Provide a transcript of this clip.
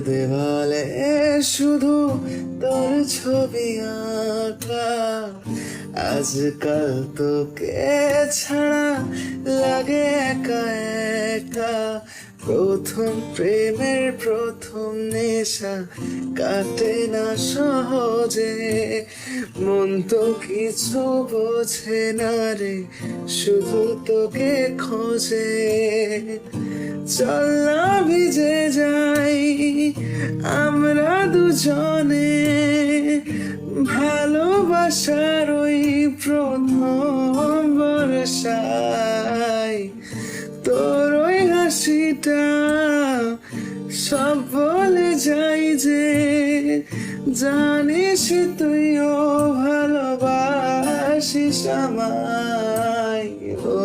দেওয়ালে শুধু তোর ছবি আঁকা, আজকাল তোকে ছাড়া লাগে একা একা। প্রথম প্রেমের প্রথম নেশা কাটে না সহজে, মন তো কিছু বোঝে না রে, শুধু তোকে খোঁজে। চল না ভিজে যাই আমরা দুজনে, ভালোবাসার ওই প্রথম বর্ষায়। তোর ওই হাসিটা সব বলে যাই যে, জানিস তুইও ভালোবাসিস আমায়। ও